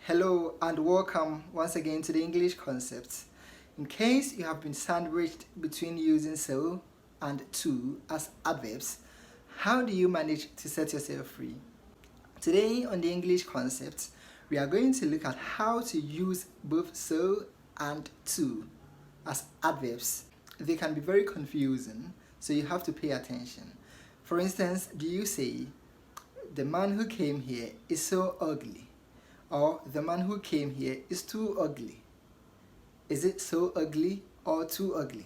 Hello and welcome once again to the English concepts. In case you have been sandwiched between using so and to as adverbs, how do you manage to set yourself free? Today on the English concepts, we are going to look at how to use both so and to as adverbs. They can be very confusing, so you have to pay attention. For instance, do you say, the man who came here is so ugly? Or the man who came here is too ugly? Is it so ugly or too ugly?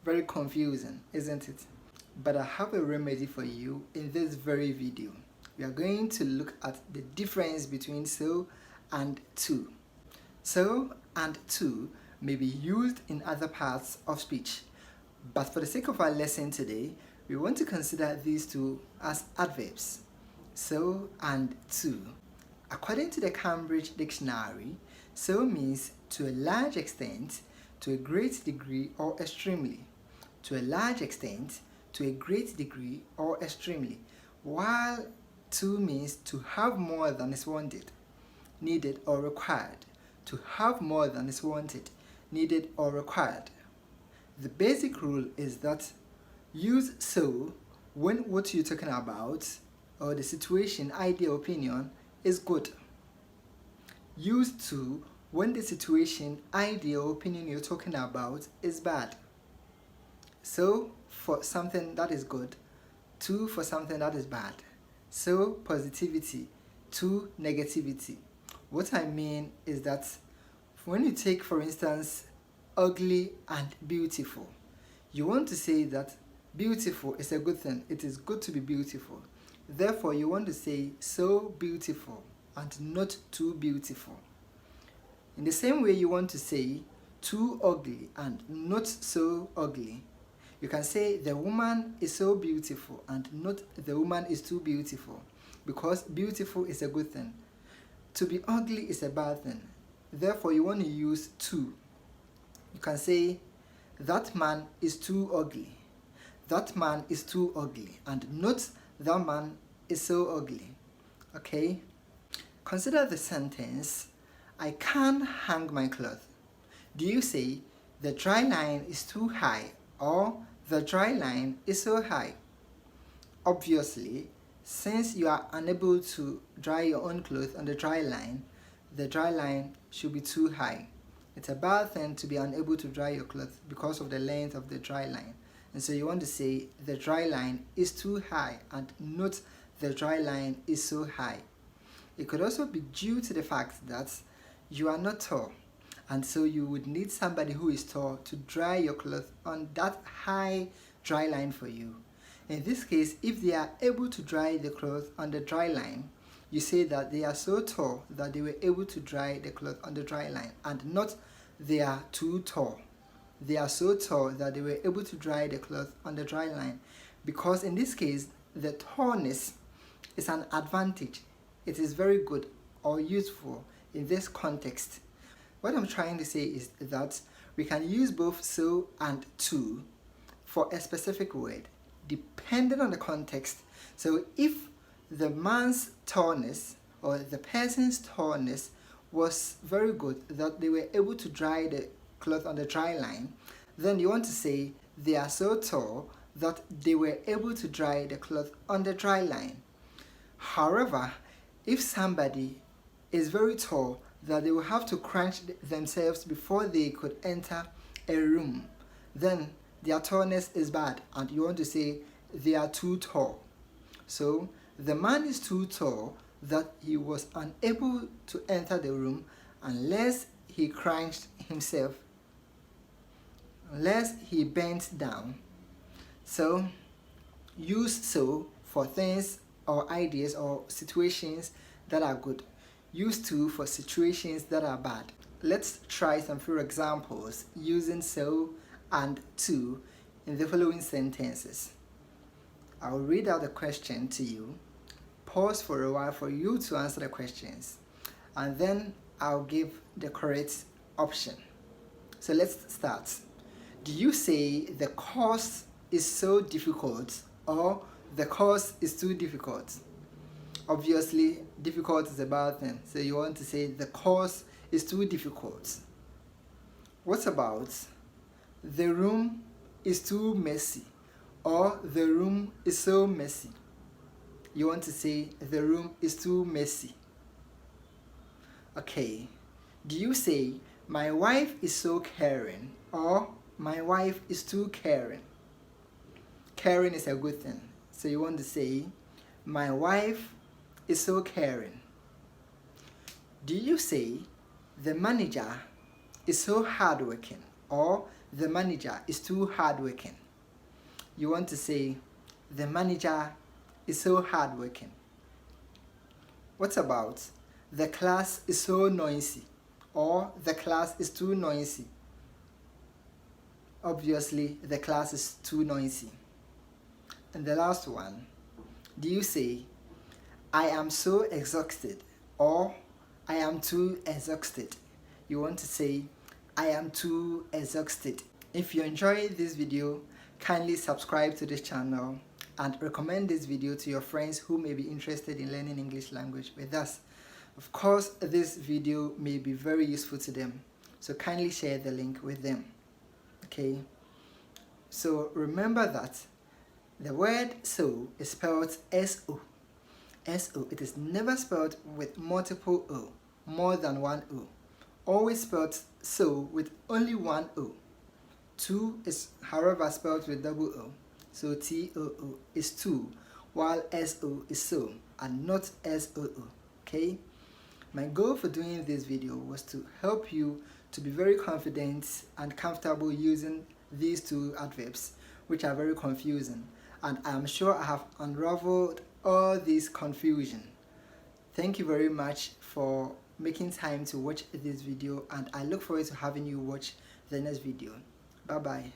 Very confusing, isn't it? But I have a remedy for you in this very video. We are going to look at the difference between so and to. So and to may be used in other parts of speech, but for the sake of our lesson today, we want to consider these two as adverbs. So and to. According to the Cambridge Dictionary, so means to a large extent, to a great degree, or extremely. To a large extent, to a great degree, or extremely. While to means to have more than is wanted, needed, or required. To have more than is wanted, needed, or required. The basic rule is that use so when what you're talking about, or the situation, idea, opinion, is good. Use to when the situation, idea, or opinion you're talking about is bad. So for something that is good, to for something that is bad. So positivity, to negativity. What I mean is that when you take, for instance, ugly and beautiful, you want to say that beautiful is a good thing. It is good to be beautiful. Therefore, you want to say so beautiful and not too beautiful. In the same way, you want to say too ugly and not so ugly. You can say the woman is so beautiful and not the woman is too beautiful, because beautiful is a good thing. To be ugly is a bad thing. Therefore, you want to use to. You can say that man is too ugly. That man is too ugly, and not that man is so ugly. Okay? Consider the sentence, I can't hang my cloth. Do you say the dry line is too high or the dry line is so high? Obviously, since you are unable to dry your own clothes on the dry line should be too high. It's a bad thing to be unable to dry your clothes because of the length of the dry line. And so you want to say the dry line is too high and not the dry line is so high. It could also be due to the fact that you are not tall, and so you would need somebody who is tall to dry your clothes on that high dry line for you. In this case, if they are able to dry the clothes on the dry line, you say that they are so tall that they were able to dry the clothes on the dry line, and not they are too tall. They are so tall that they were able to dry the cloth on the dry line, because in this case the tallness is an advantage. It is very good or useful in this context. What I'm trying to say is that we can use both so and to for a specific word depending on the context. So if the man's tallness or the person's tallness was very good, that they were able to dry the cloth on the dry line, then you want to say they are so tall that they were able to dry the cloth on the dry line. However, if somebody is very tall that they will have to crunch themselves before they could enter a room, then their tallness is bad and you want to say they are too tall. So the man is too tall that he was unable to enter the room unless he crunched himself, unless he bent down. So use so for things or ideas or situations that are good. Use to for situations that are bad. Let's try some few examples using so and to in the following sentences. I'll read out the question to you, pause for a while for you to answer the questions, and then I'll give the correct option. So let's start. Do you say the course is so difficult or the course is too difficult? Obviously, difficult is a bad thing, so you want to say the course is too difficult. What about the room is too messy, or the room is so messy? You want to say the room is too messy. Okay, do you say my wife is so caring, or my wife is too caring? Caring is a good thing, so you want to say my wife is so caring. Do you say the manager is so hardworking, or the manager is too hardworking? You want to say the manager is so hardworking. What about the class is so noisy, or the class is too noisy? Obviously, the class is too noisy. And the last one, do you say I am so exhausted, or I am too exhausted? You want to say I am too exhausted. If you enjoyed this video, kindly subscribe to this channel and recommend this video to your friends who may be interested in learning English language with us. Of course, this video may be very useful to them, so kindly share the link with them. Okay, so remember that the word so is spelled S-O. S-O. It is never spelled with multiple O, more than one O. Always spelled so with only one O. Two is however spelled with double O. So T-O-O is two, while S-O is so, and not S-O-O. Okay? My goal for doing this video was to help you to be very confident and comfortable using these two adverbs, which are very confusing. And I'm sure I have unraveled all this confusion. Thank you very much for making time to watch this video, and I look forward to having you watch the next video. Bye bye.